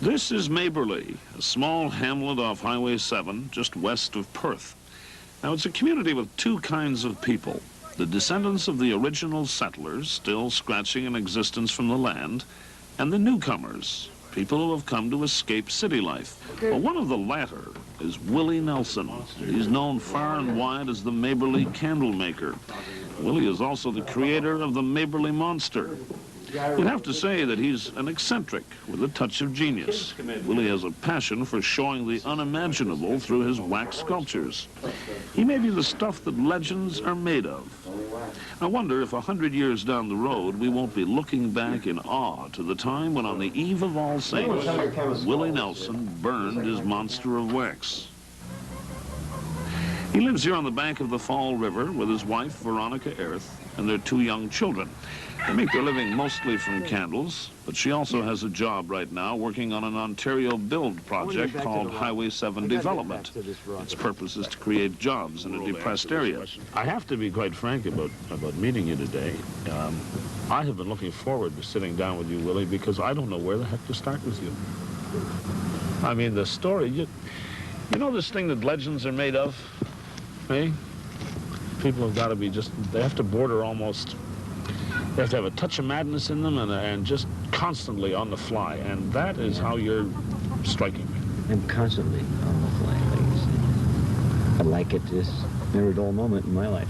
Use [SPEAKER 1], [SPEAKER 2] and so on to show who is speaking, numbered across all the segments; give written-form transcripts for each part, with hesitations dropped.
[SPEAKER 1] This is Maberley, a small hamlet off Highway 7, just west of Perth. Now, it's a community with two kinds of people. The descendants of the original settlers, still scratching an existence from the land, and the newcomers, people who have come to escape city life. Well, one of the latter is Willie Nelson. He's known far and wide as the Maberley candle maker. Willie is also the creator of the Maberley Monster. You'd have to say that he's an eccentric with a touch of genius. Willie has a passion for showing the unimaginable through his wax sculptures. He may be the stuff that legends are made of. I wonder if 100 years down the road, we won't be looking back in awe to the time when on the eve of All Saints, Willie Nelson burned his monster of wax. He lives here on the bank of the Fall River with his wife, Veronica Airth, and their two young children. They make their living mostly from candles, but she also has a job right now working on an Ontario build project called Highway 7 Development. Its purpose is to create jobs in a depressed area. I have to be quite frank about meeting you today. I have been looking forward to sitting down with you, Willie, because I don't know where the heck to start with you. I mean, the story, you know this thing that legends are made of, eh? People have got to be they have to border almost. They have to have a touch of madness in them and just constantly on the fly. And that is how you're striking me.
[SPEAKER 2] I'm constantly on the fly, like you said. I like it. It's never a dull moment in my life.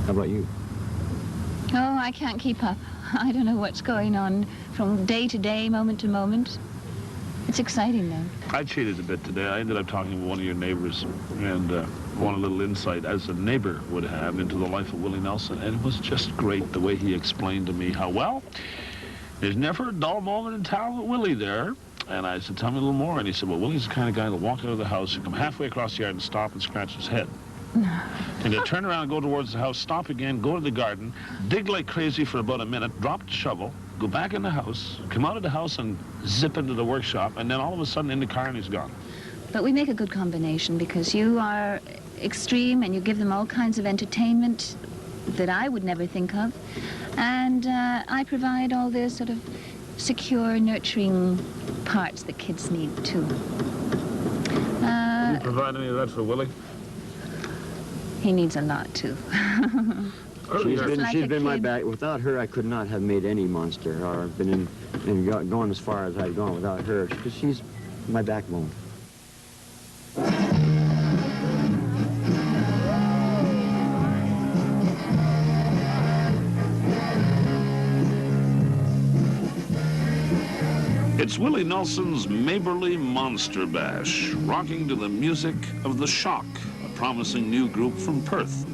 [SPEAKER 2] How about you?
[SPEAKER 3] Oh, I can't keep up. I don't know what's going on from day to day, moment to moment. It's exciting, though.
[SPEAKER 1] I cheated a bit today. I ended up talking with one of your neighbors and want a little insight, as a neighbor would have, into the life of Willie Nelson. And it was just great the way he explained to me how, well, there's never a dull moment in town with Willie there. And I said, tell me a little more. And he said, well, Willie's the kind of guy that'll walk out of the house and come halfway across the yard and stop and scratch his head. And he'll turn around and go towards the house, stop again, go to the garden, dig like crazy for about a minute, drop the shovel, go back in the house, come out of the house and zip into the workshop, and then all of a sudden in the car and he's gone.
[SPEAKER 3] But we make a good combination because you are extreme and you give them all kinds of entertainment that I would never think of. And I provide all the sort of secure, nurturing parts that kids need too.
[SPEAKER 1] Do you provide any of that for Willie?
[SPEAKER 3] He needs a lot too.
[SPEAKER 2] She's been my back. Without her, I could not have made any monster, or been gone as far as I've gone without her, because she's my backbone.
[SPEAKER 1] It's Willie Nelson's Maberley Monster Bash, rocking to the music of The Shock, a promising new group from Perth.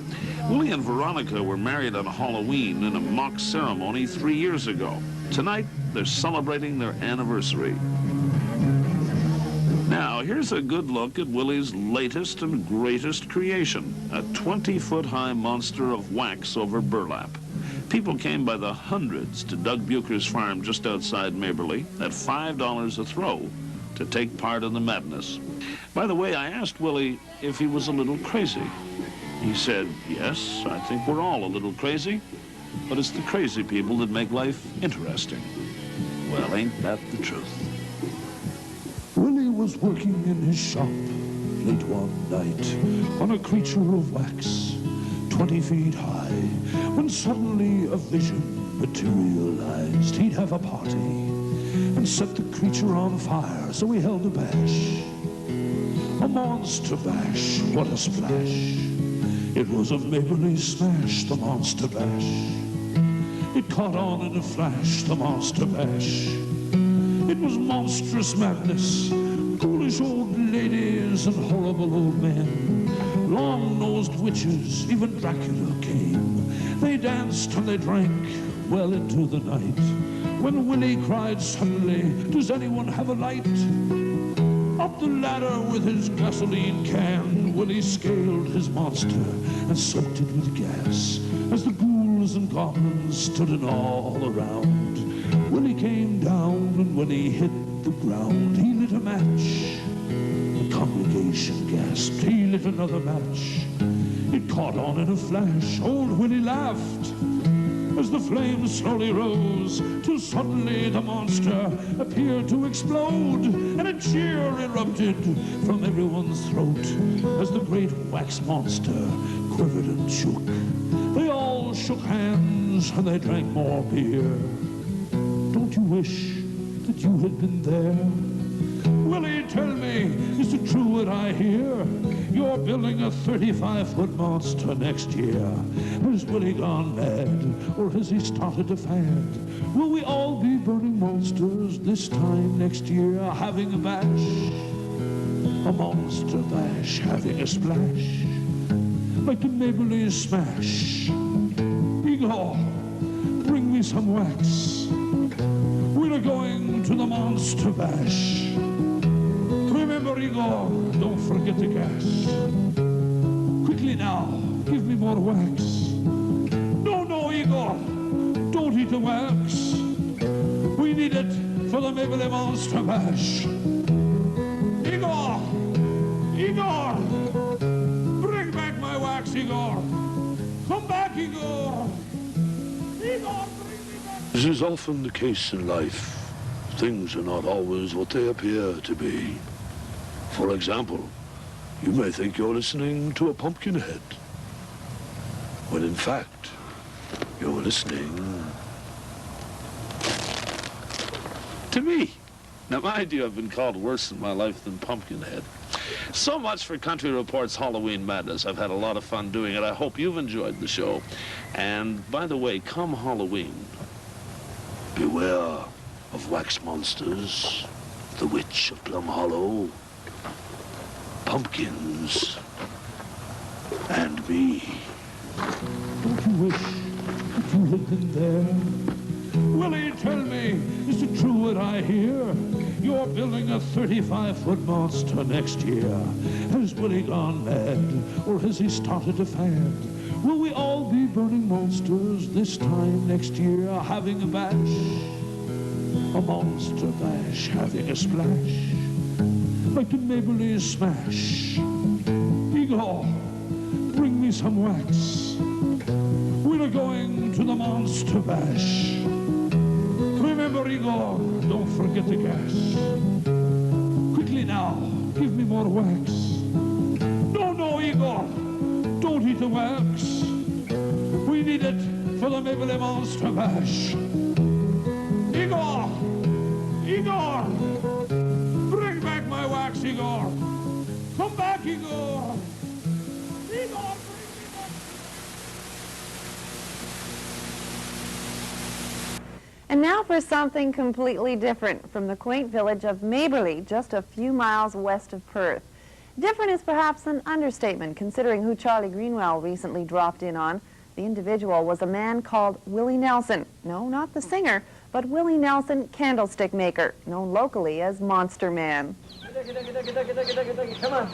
[SPEAKER 1] Willie and Veronica were married on Halloween in a mock ceremony 3 years ago. Tonight, they're celebrating their anniversary. Now, here's a good look at Willie's latest and greatest creation, a 20-foot-high monster of wax over burlap. People came by the hundreds to Doug Bucher's farm just outside Maberley at $5 a throw to take part in the madness. By the way, I asked Willie if he was a little crazy. He said, yes, I think we're all a little crazy, but it's the crazy people that make life interesting. Well, ain't that the truth?
[SPEAKER 4] Willie was working in his shop late one night on a creature of wax 20 feet high, when suddenly a vision materialized. He'd have a party and set the creature on fire, so he held a bash. A monster bash, what a splash. It was a Maberley smash, the monster bash. It caught on in a flash, the monster bash. It was monstrous madness, ghoulish old ladies and horrible old men. Long-nosed witches, even Dracula came. They danced and they drank well into the night, when Willie cried suddenly, does anyone have a light? Up the ladder with his gasoline can, Willie scaled his monster and soaked it with gas, as the ghouls and goblins stood in all around. Willie came down, and when he hit the ground, he lit a match. The congregation gasped. He lit another match. It caught on in a flash. Old Willie laughed. as the flames slowly rose, till suddenly the monster appeared to explode, and a cheer erupted from everyone's throat as the great wax monster quivered and shook. They all shook hands and they drank more beer. Don't you wish that you had been there? Willie, tell me, is it true what I hear? You're building a 35-foot monster next year. Has Willie gone mad, or has he started a fad? Will we all be burning monsters this time next year, having a bash? A monster bash, having a splash, like the Maybelline Smash. Igor, bring me some wax. We're going to the monster bash. Remember, Igor, don't forget the gas. Quickly now, give me more wax. No, Igor, don't eat the wax. We need it for the Maybelline Monster Bash. Igor, bring back my wax, Igor. Come back, Igor. Igor, bring me back.
[SPEAKER 5] This is often the case in life. Things are not always what they appear to be. For example, you may think you're listening to a pumpkin head, when in fact, you're listening
[SPEAKER 1] To me. Now, mind you, I've been called worse in my life than Pumpkinhead. So much for Country Report's Halloween Madness. I've had a lot of fun doing it. I hope you've enjoyed the show. And, by the way, come Halloween,
[SPEAKER 5] beware of wax monsters, the witch of Plum Hollow, pumpkins, and me.
[SPEAKER 4] Don't you wish that you had been there? Willie, tell me, is it true what I hear? You're building a 35-foot monster next year. Has Willie gone mad, or has he started a fad? Will we all be burning monsters this time next year, having a bash? A monster bash, having a splash, like the Maybelline Smash. Igor, bring me some wax. We're going to the monster bash. Remember, Igor, don't forget the gas. Quickly now, give me more wax. No, Igor, don't eat the wax. We need it for the Maybelline Monster Bash. Igor, bring back my wax, Igor. Come back, Igor. Igor, bring me back.
[SPEAKER 6] And now for something completely different from the quaint village of Maberley, just a few miles west of Perth. Different is perhaps an understatement, considering who Charlie Greenwell recently dropped in on. The individual was a man called Willie Nelson. No, not the singer, but Willie Nelson, candlestick maker, known locally as Monster Man.
[SPEAKER 7] Come on.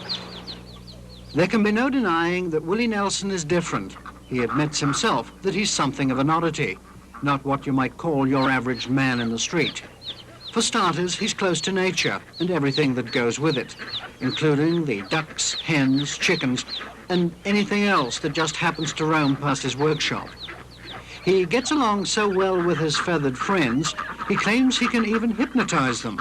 [SPEAKER 7] There can be no denying that Willie Nelson is different. He admits himself that he's something of an oddity, not what you might call your average man in the street. For starters, he's close to nature and everything that goes with it, including the ducks, hens, chickens, and anything else that just happens to roam past his workshop. He gets along so well with his feathered friends, he claims he can even hypnotize them.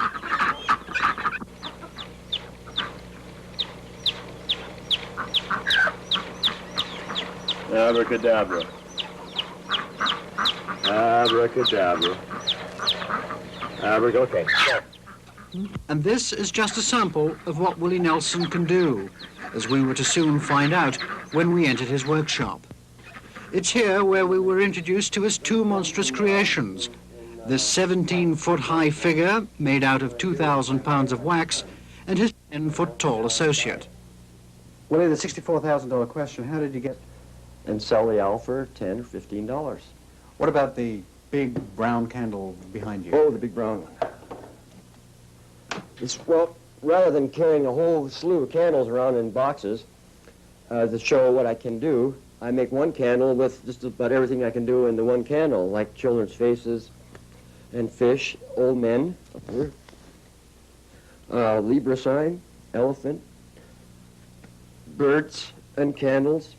[SPEAKER 2] Abracadabra. Abracadabra. Okay.
[SPEAKER 7] And this is just a sample of what Willie Nelson can do, as we were to soon find out when we entered his workshop. It's here where we were introduced to his two monstrous creations, this 17-foot-high figure made out of 2,000 pounds of wax, and his 10-foot-tall associate.
[SPEAKER 8] Willie, the $64,000 question, how did you get...
[SPEAKER 2] And sell the owl for $10 or $15.
[SPEAKER 8] What about the big brown candle behind you?
[SPEAKER 2] Oh, the big brown one. It's, well, rather than carrying a whole slew of candles around in boxes to show what I can do, I make one candle with just about everything I can do in the one candle, like children's faces and fish, old men, up here, Libra sign, elephant, birds and candles.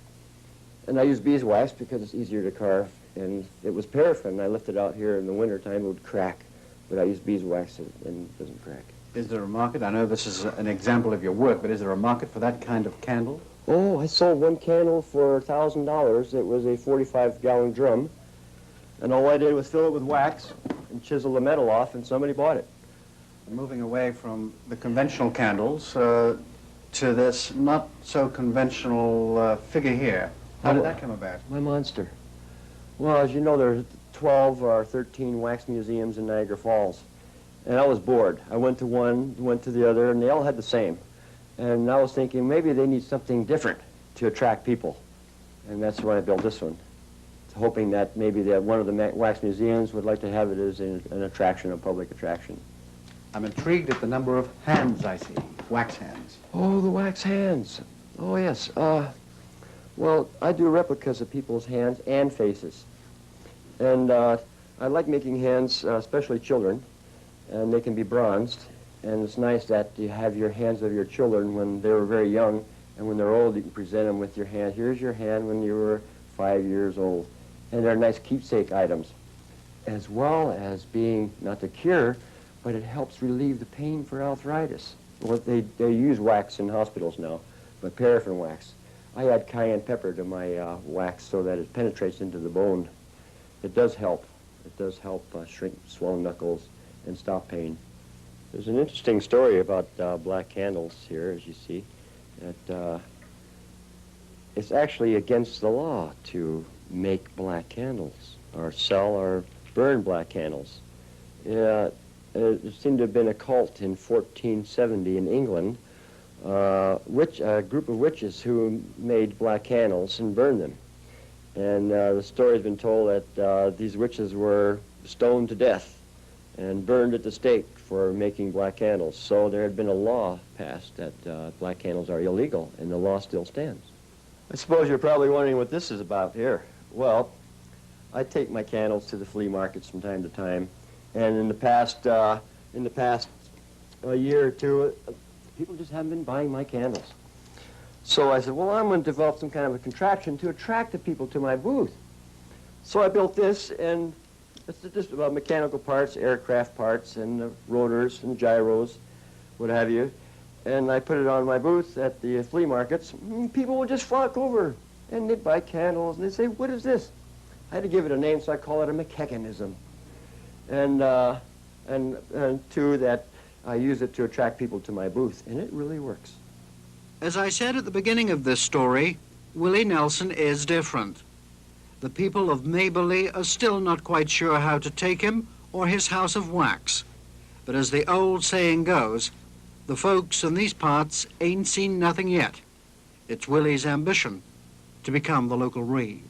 [SPEAKER 2] And I use beeswax because it's easier to carve and it was paraffin. I left it out here in the wintertime, it would crack, but I used beeswax and it doesn't crack.
[SPEAKER 8] Is there a market? I know this is an example of your work, but is there a market for that kind of candle?
[SPEAKER 2] Oh, I sold one candle for $1,000. It was a 45-gallon drum, and all I did was fill it with wax and chisel the metal off, and somebody bought it.
[SPEAKER 8] Moving away from the conventional candles to this not so conventional figure here. How did that come about?
[SPEAKER 2] My monster. Well, as you know, there are 12 or 13 wax museums in Niagara Falls, and I was bored. I went to one, went to the other, and they all had the same. And I was thinking maybe they need something different to attract people, and that's why I built this one, hoping that maybe one of the wax museums would like to have it as an attraction, a public attraction.
[SPEAKER 8] I'm intrigued at the number of hands I see, wax hands.
[SPEAKER 2] Oh, the wax hands. Oh, yes. Well, I do replicas of people's hands and faces. And I like making hands, especially children, and they can be bronzed. And it's nice that you have your hands of your children when they were very young, and when they're old, you can present them with your hand. Here's your hand when you were 5 years old. And they're nice keepsake items, as well as being, not the cure, but it helps relieve the pain for arthritis. Well, they use wax in hospitals now, but paraffin wax. I add cayenne pepper to my wax so that it penetrates into the bone. It does help. It does help shrink swollen knuckles and stop pain. There's an interesting story about black candles here, as you see. That it's actually against the law to make black candles or sell or burn black candles. There seemed to have been a cult in 1470 in England, a group of witches who made black candles and burned them. And the story has been told that these witches were stoned to death and burned at the stake for making black candles. So there had been a law passed that black candles are illegal, and the law still stands. I suppose you're probably wondering what this is about here. Well, I take my candles to the flea markets from time to time, and in the past year or two, people just haven't been buying my candles. So I said, well, I'm going to develop some kind of a contraption to attract the people to my booth. So I built this, and it's just about mechanical parts, aircraft parts, and rotors and gyros, what have you. And I put it on my booth at the flea markets. People would just flock over, and they'd buy candles, and they'd say, what is this? I had to give it a name, so I call it a mechanism. And two, that I use it to attract people to my booth, and it really works.
[SPEAKER 7] As I said at the beginning of this story, Willie Nelson is different. The people of Maberley are still not quite sure how to take him or his house of wax. But as the old saying goes, the folks in these parts ain't seen nothing yet. It's Willie's ambition to become the local Reeve.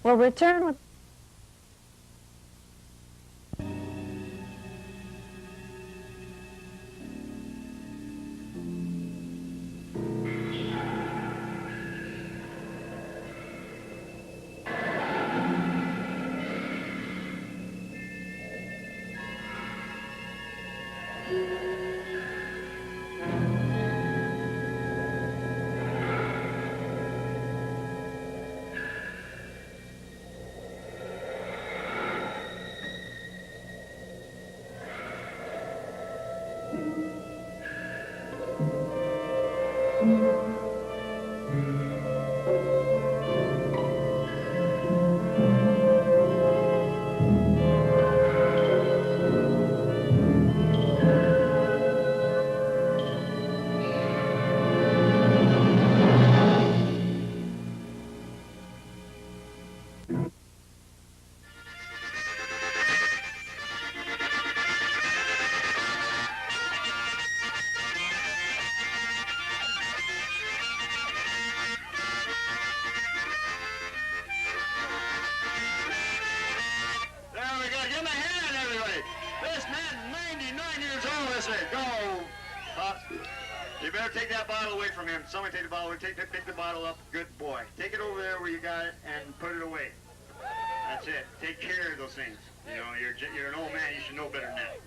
[SPEAKER 6] We'll return with
[SPEAKER 9] Stop. You better take that bottle away from him. Somebody take the bottle away. Pick the bottle up. Good boy. Take it over there where you got it and put it away. That's it. Take care of those things. You know, you're an old man. You should know better than that.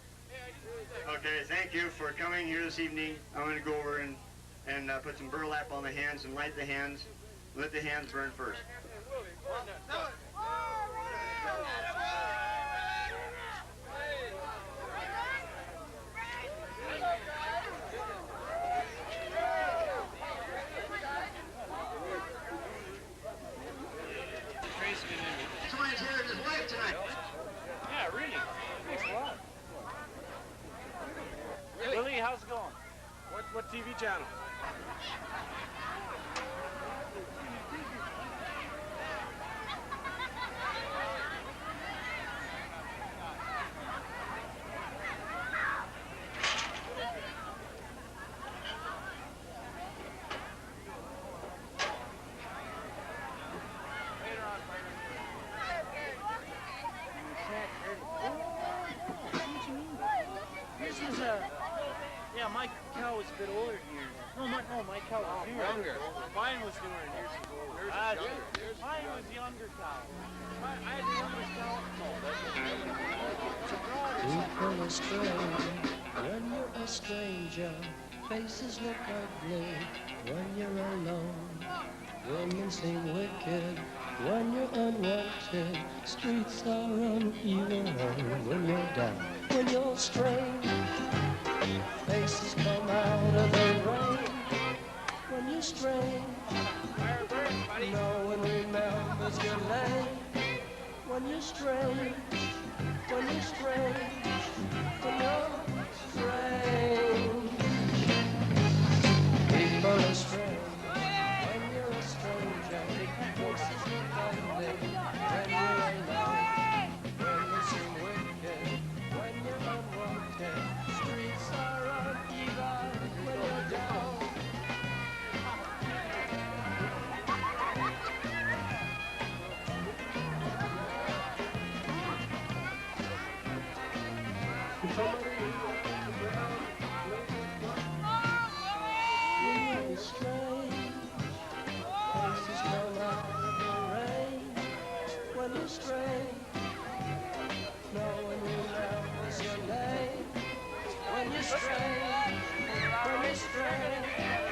[SPEAKER 9] Okay, thank you for coming here this evening. I'm going to go over and put some burlap on the hands and light the hands. Let the hands burn first. Somebody's here with his wife tonight.
[SPEAKER 10] Yeah, really. Thanks a lot. Willie, how's it going? What TV channel? Yeah, my cow was a bit older than yours. No, my cow was newer. Younger. Mine was newer and yours was older. Mine was younger cow. I had the youngest cow.
[SPEAKER 11] People are strange when you're a stranger. Faces look ugly when you're alone. Women seem wicked when you're unwanted. Streets are uneven when you're down. When you're strange, faces come out of the rain. When you're strange, no one remembers your name. When you're strange, when you're strange, when you're strange. People are strange when you're a stranger. Faces look ugly when you're alone. When you seem wicked, when you're unwanted. Streets are uneven when you're down. When you're strange, no one remembers your name. When you're strange, when you're strange, when you're strange.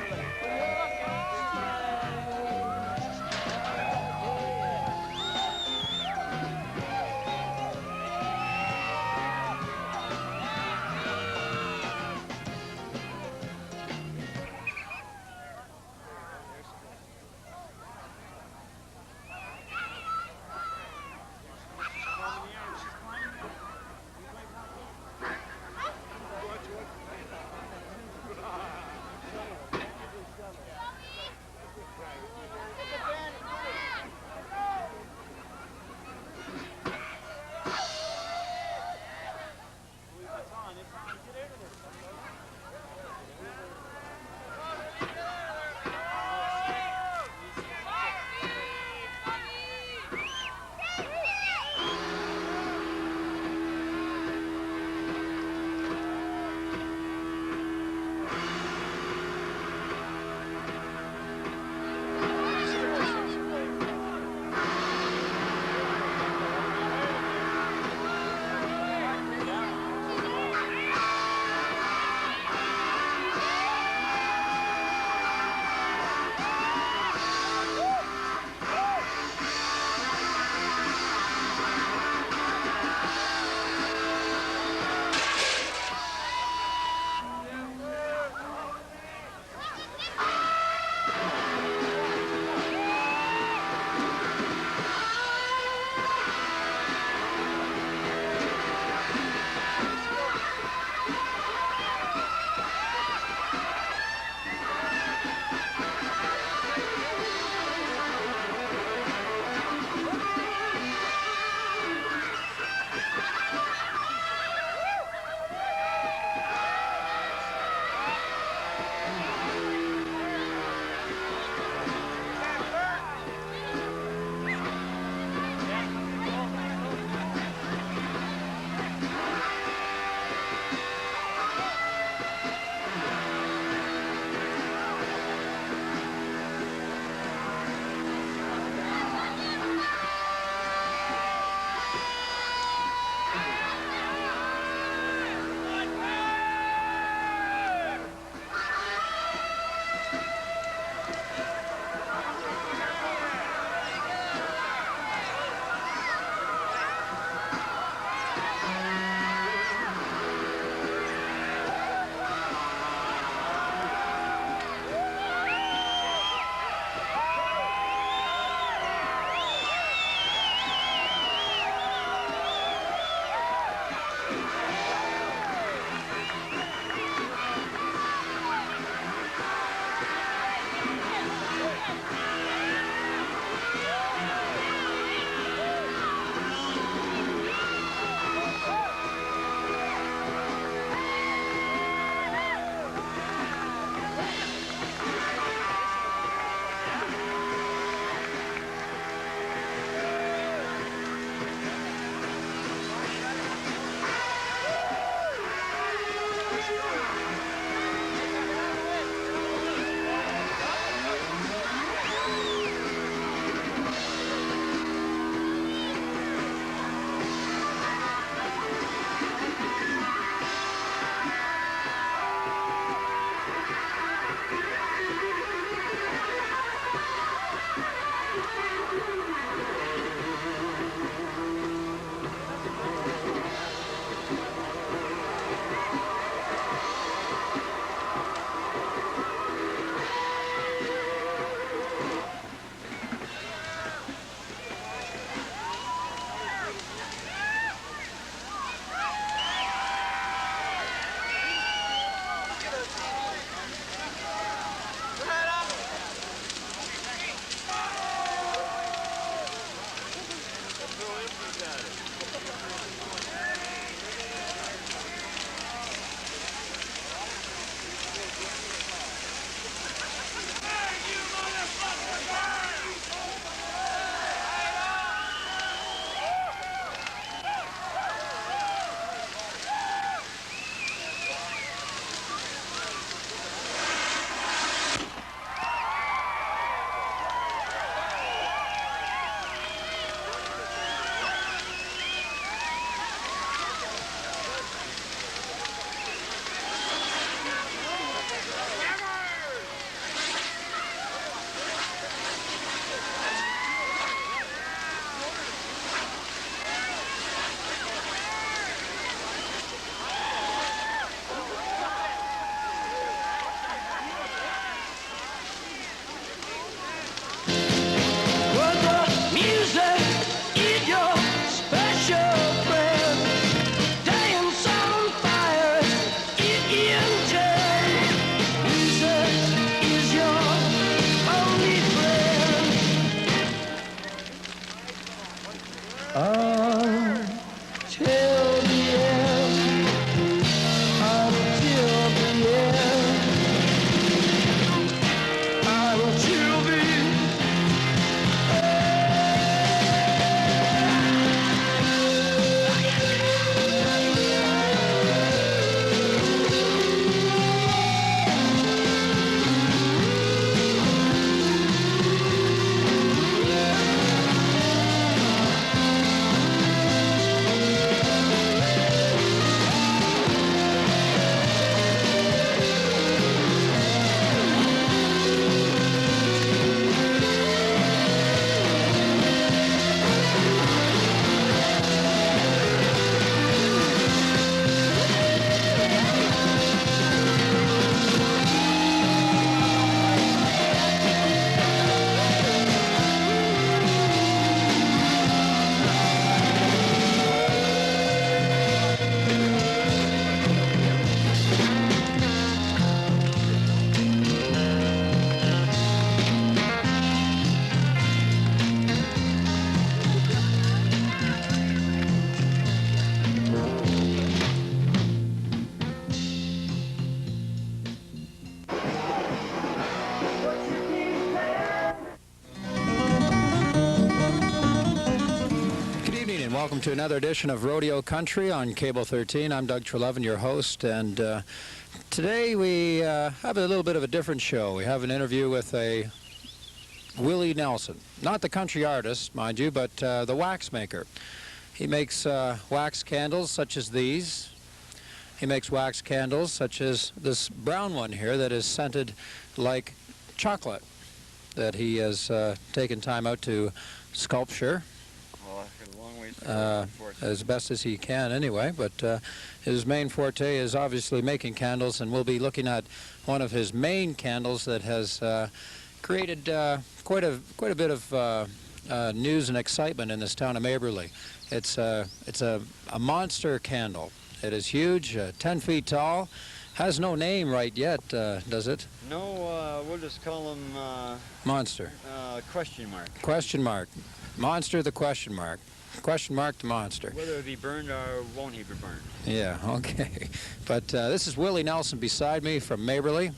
[SPEAKER 11] till the end, until the end. Until the end.
[SPEAKER 12] Welcome to another edition of Rodeo Country on Cable 13. I'm Doug Trelevin, your host, and today we have a little bit of a different show. We have an interview with a Willie Nelson, not the country artist, mind you, but the wax maker. He makes wax candles such as these. He makes wax candles such as this brown one here that is scented like chocolate, that he has taken time out to sculpture. As best as he can anyway, but his main forte is obviously making candles, and we'll be looking at one of his main candles that has created quite a bit of news and excitement in this town of Maberly. It's a monster candle. It is huge, 10 feet tall, has no name right yet, does it?
[SPEAKER 13] No, we'll just call him
[SPEAKER 12] Monster.
[SPEAKER 13] Question mark.
[SPEAKER 12] Question mark. Monster the question mark. Question mark the monster.
[SPEAKER 13] Whether it be burned or won't he be burned?
[SPEAKER 12] Yeah, okay. But this is Willie Nelson beside me from Maberly.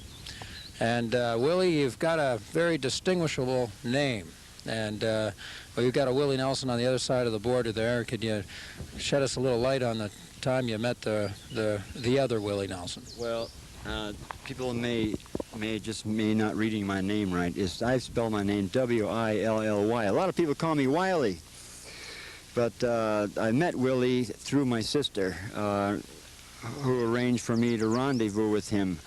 [SPEAKER 12] And Willie, you've got a very distinguishable name. And well, you've got a Willie Nelson on the other side of the border there. Could you shed us a little light on the time you met the other Willie Nelson?
[SPEAKER 13] Well, people may not reading my name right. I spell my name W-I-L-L-Y. A lot of people call me Wiley. But I met Willie through my sister, who arranged for me to rendezvous with him.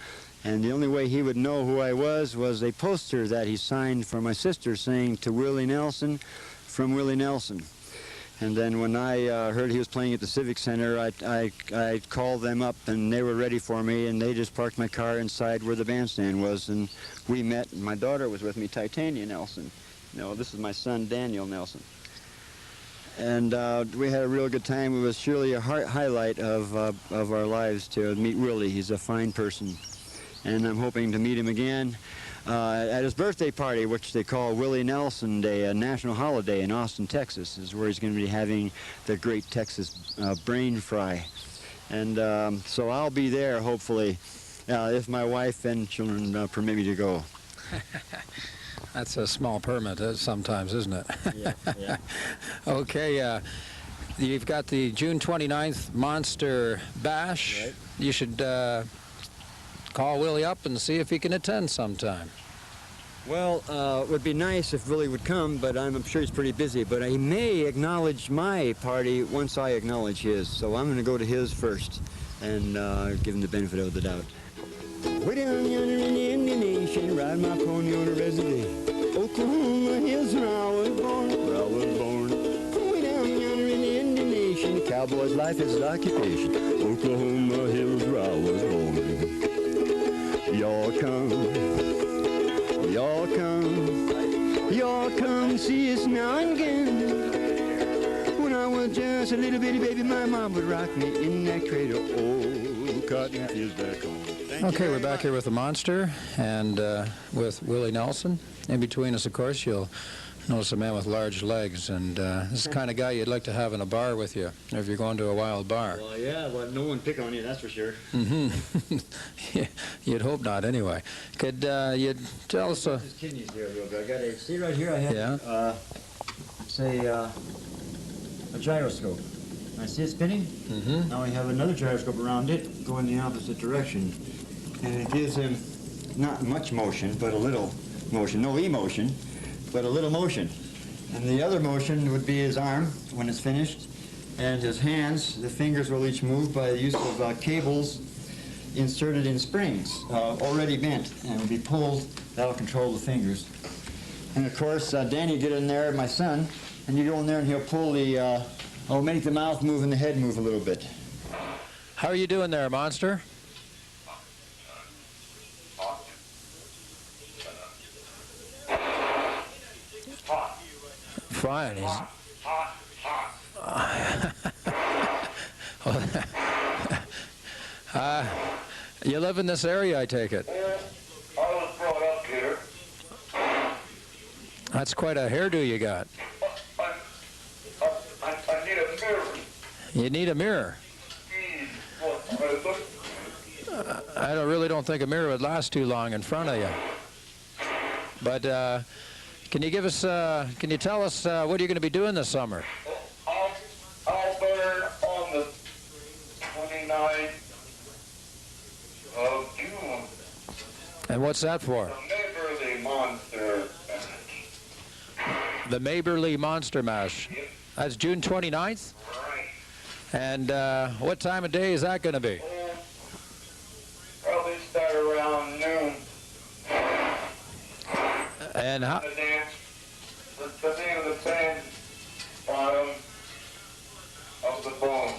[SPEAKER 13] And the only way he would know who I was a poster that he signed for my sister saying, "To Willie Nelson, from Willie Nelson." And then when I heard he was playing at the Civic Center, I called them up, and they were ready for me, and they just parked my car inside where the bandstand was, and we met. And my daughter was with me, Titania Nelson. No, this is my son, Daniel Nelson. And we had a real good time. It was surely a highlight of our lives to meet Willie. He's a fine person. And I'm hoping to meet him again at his birthday party, which they call Willie Nelson Day, a national holiday in Austin, Texas, is where he's going to be having the great Texas brain fry. And so I'll be there, hopefully, if my wife and children permit me to go.
[SPEAKER 12] That's a small permit sometimes, isn't it?
[SPEAKER 13] Yeah, yeah.
[SPEAKER 12] Okay, you've got the June 29th Monster Bash.
[SPEAKER 13] Right.
[SPEAKER 12] You should call Willie up and see if he can attend sometime.
[SPEAKER 13] Well, it would be nice if Willie would come, but I'm sure he's pretty busy. But he may acknowledge my party once I acknowledge his. So I'm going to go to his first and give him the benefit of the doubt. Way down yonder in the Indian Nation, ride my pony on a resident. Oklahoma hills where I was born, Way down yonder in the Indian Nation, the cowboy's life is his occupation. Oklahoma hills where I was born. Y'all come see us now and again. When I was just a little bitty baby, my mom would rock me in that cradle. Oh, cotton fields back home.
[SPEAKER 12] Okay, we're back here with the Monster and with Willie Nelson. In between us, of course, you'll Notice a man with large legs, and this is the kind of guy you'd like to have in a bar with you, if you're going to a wild bar.
[SPEAKER 13] Well, yeah, but no one pick on you, that's for sure.
[SPEAKER 12] Mm-hmm. Yeah, you'd hope not, anyway. Could you tell us...
[SPEAKER 13] His kidneys there a little bit. I got a... See right here, I have, say, a gyroscope. I see it spinning.
[SPEAKER 12] Mm-hmm.
[SPEAKER 13] Now I have another gyroscope around it, going the opposite direction. And it gives him not much motion, but a little motion. No emotion, but a little motion. And the other motion would be his arm when it's finished, and his hands. The fingers will each move by the use of cables inserted in springs, already bent, and will be pulled. That'll control the fingers. And of course, Danny, get in there, my son, and you go in there and he'll pull the, make the mouth move and the head move a little bit.
[SPEAKER 12] How are you doing there, Monster? Fine. You live in this area, I take it?
[SPEAKER 14] I was brought up here.
[SPEAKER 12] That's quite a hairdo you got.
[SPEAKER 14] I need a mirror.
[SPEAKER 12] You need a mirror. I really don't think a mirror would last too long in front of you. But can you give us? Can you tell us what you're going to be doing this summer?
[SPEAKER 14] I'll burn on the 29th of June.
[SPEAKER 12] And what's that for?
[SPEAKER 14] The Maberly Monster.
[SPEAKER 12] The Maberly Monster Mash. That's June 29th?
[SPEAKER 14] Right.
[SPEAKER 12] And what time of day is that going to be?
[SPEAKER 14] Probably start around noon.
[SPEAKER 12] And how?
[SPEAKER 14] The dance, the name of the band, bottom of the bone.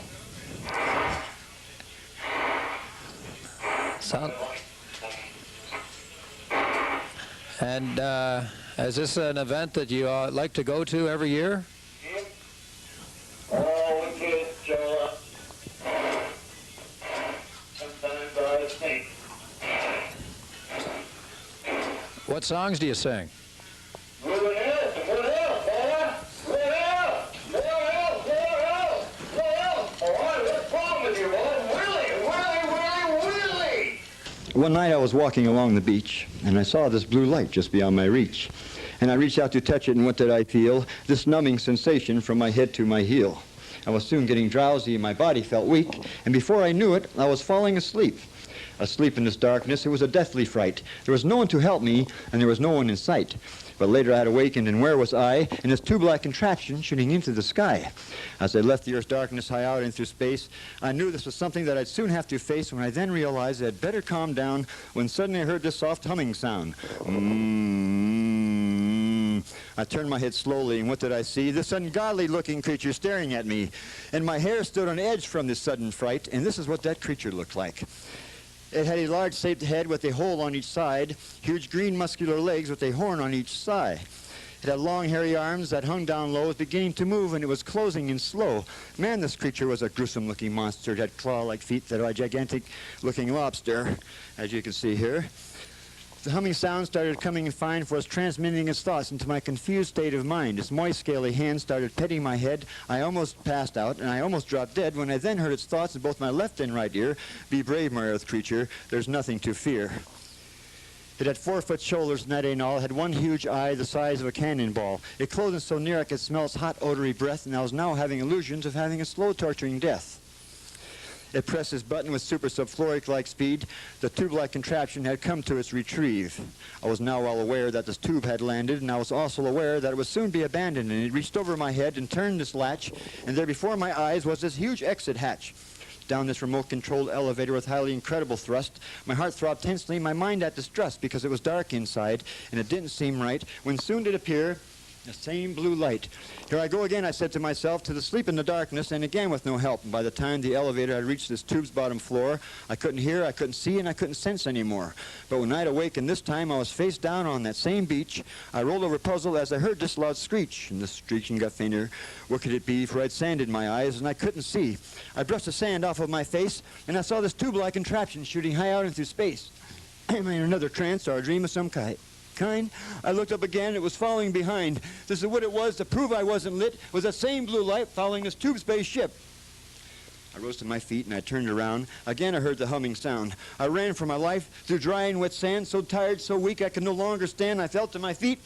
[SPEAKER 12] And is this an event that you like to go to every year?
[SPEAKER 14] Yep. All the kids show up. Sometimes I think.
[SPEAKER 12] What songs do you sing?
[SPEAKER 14] What else? What else, boy? What else? What else? What else? What else? All right, what's wrong with you, boy? Willie!
[SPEAKER 13] One night I was walking along the beach, and I saw this blue light just beyond my reach. And I reached out to touch it, and what did I feel? This numbing sensation from my head to my heel. I was soon getting drowsy, and my body felt weak, and before I knew it, I was falling asleep. Asleep in this darkness, it was a deathly fright. There was no one to help me, and there was no one in sight. But later I had awakened, and where was I? In this tube-like contraption shooting into the sky. As I left the earth's darkness high out into space, I knew this was something that I'd soon have to face when I then realized I'd better calm down when suddenly I heard this soft humming sound. I turned my head slowly, and what did I see? This ungodly-looking creature staring at me. And my hair stood on edge from this sudden fright, and this is what that creature looked like. It had a large shaped head with a hole on each side, huge green muscular legs with a horn on each side. It had long hairy arms that hung down low, was beginning to move, and it was closing in slow. Man, this creature was a gruesome looking monster. It had claw-like feet that were a gigantic looking lobster, as you can see here. The humming sound started coming fine, for it was transmitting its thoughts into my confused state of mind. Its moist, scaly hands started petting my head. I almost passed out, and I almost dropped dead when I then heard its thoughts in both my left and right ear. Be brave, my earth creature. There's nothing to fear. It had 4-foot shoulders, and that ain't all. It had one huge eye the size of a cannonball. It closed in so near I could smell its hot, odory breath, and I was now having illusions of having a slow, torturing death. It pressed this button with super subfloric-like speed. The tube-like contraption had come to its retrieve. I was now well aware that this tube had landed, and I was also aware that it would soon be abandoned, and it reached over my head and turned this latch, and there before my eyes was this huge exit hatch. Down this remote-controlled elevator with highly incredible thrust, my heart throbbed tensely, my mind at distrust, because it was dark inside, and it didn't seem right, when soon did appear the same blue light. Here I go again, I said to myself, to the sleep in the darkness, and again with no help. And by the time the elevator had reached this tube's bottom floor, I couldn't hear, I couldn't see, and I couldn't sense anymore. But when I'd awakened this time, I was face down on that same beach. I rolled over puzzled as I heard this loud screech, and the screeching got fainter. What could it be? For I'd sand in my eyes, and I couldn't see. I brushed the sand off of my face, and I saw this tube-like contraption shooting high out into space. Am I in another trance or a dream of some kind? kind. I looked up again. It was following behind. This is what it was to prove I wasn't lit. It was that same blue light following this tube space ship. I rose to my feet and I turned around. Again I heard the humming sound. I ran for my life through dry and wet sand, so tired, so weak I could no longer stand. I fell to my feet,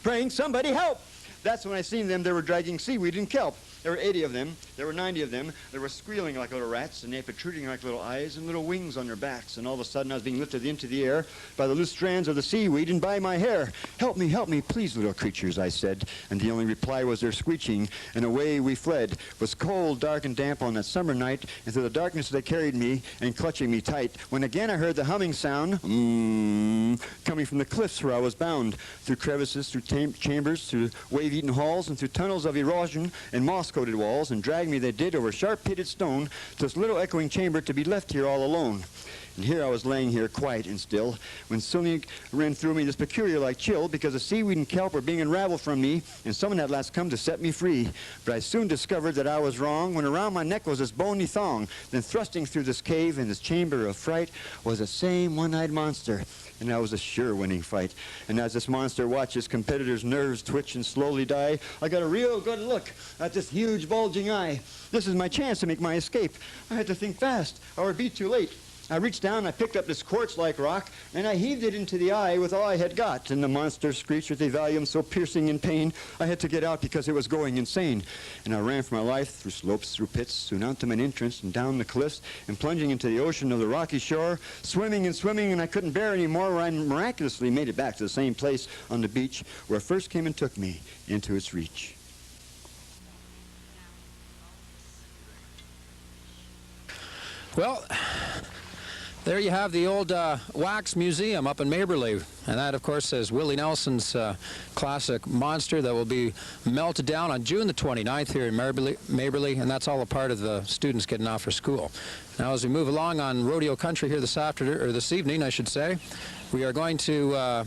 [SPEAKER 13] praying, somebody help! That's when I seen them. They were dragging seaweed and kelp. There were 80 of them. There were 90 of them. They were squealing like little rats, and they had protruding like little eyes and little wings on their backs. And all of a sudden I was being lifted into the air by the loose strands of the seaweed and by my hair. Help me, please, little creatures, I said. And the only reply was their screeching, and away we fled. It was cold, dark, and damp on that summer night, and through the darkness they carried me and clutching me tight. When again I heard the humming sound, coming from the cliffs where I was bound, through crevices, through chambers, through wave-eaten halls, and through tunnels of erosion and moss-coated walls, and drag me they did over sharp-pitted stone to this little echoing chamber to be left here all alone. And here I was laying here quiet and still, when suddenly ran through me this peculiar-like chill, because the seaweed and kelp were being unraveled from me, and someone had last come to set me free. But I soon discovered that I was wrong, when around my neck was this bony thong. Then thrusting through this cave in this chamber of fright was the same one-eyed monster. And that was a sure winning fight. And as this monster watched his competitor's nerves twitch and slowly die, I got a real good look at this huge bulging eye. This is my chance to make my escape. I had to think fast, or it'd be too late. I reached down, I picked up this quartz-like rock, and I heaved it into the eye with all I had got. And the monster screeched with a volume so piercing in pain, I had to get out because it was going insane. And I ran for my life through slopes, through pits, through an untimate entrance, and down the cliffs, and plunging into the ocean of the rocky shore, swimming and swimming, and I couldn't bear any more, where I miraculously made it back to the same place on the beach where it first came and took me into its reach.
[SPEAKER 12] Well, there you have the old wax museum up in Maberly, and that, of course, is Willie Nelson's classic monster that will be melted down on June the 29th here in Maberly, and that's all a part of the students getting off for school. Now, as we move along on Rodeo Country here this evening, I should say, we are going to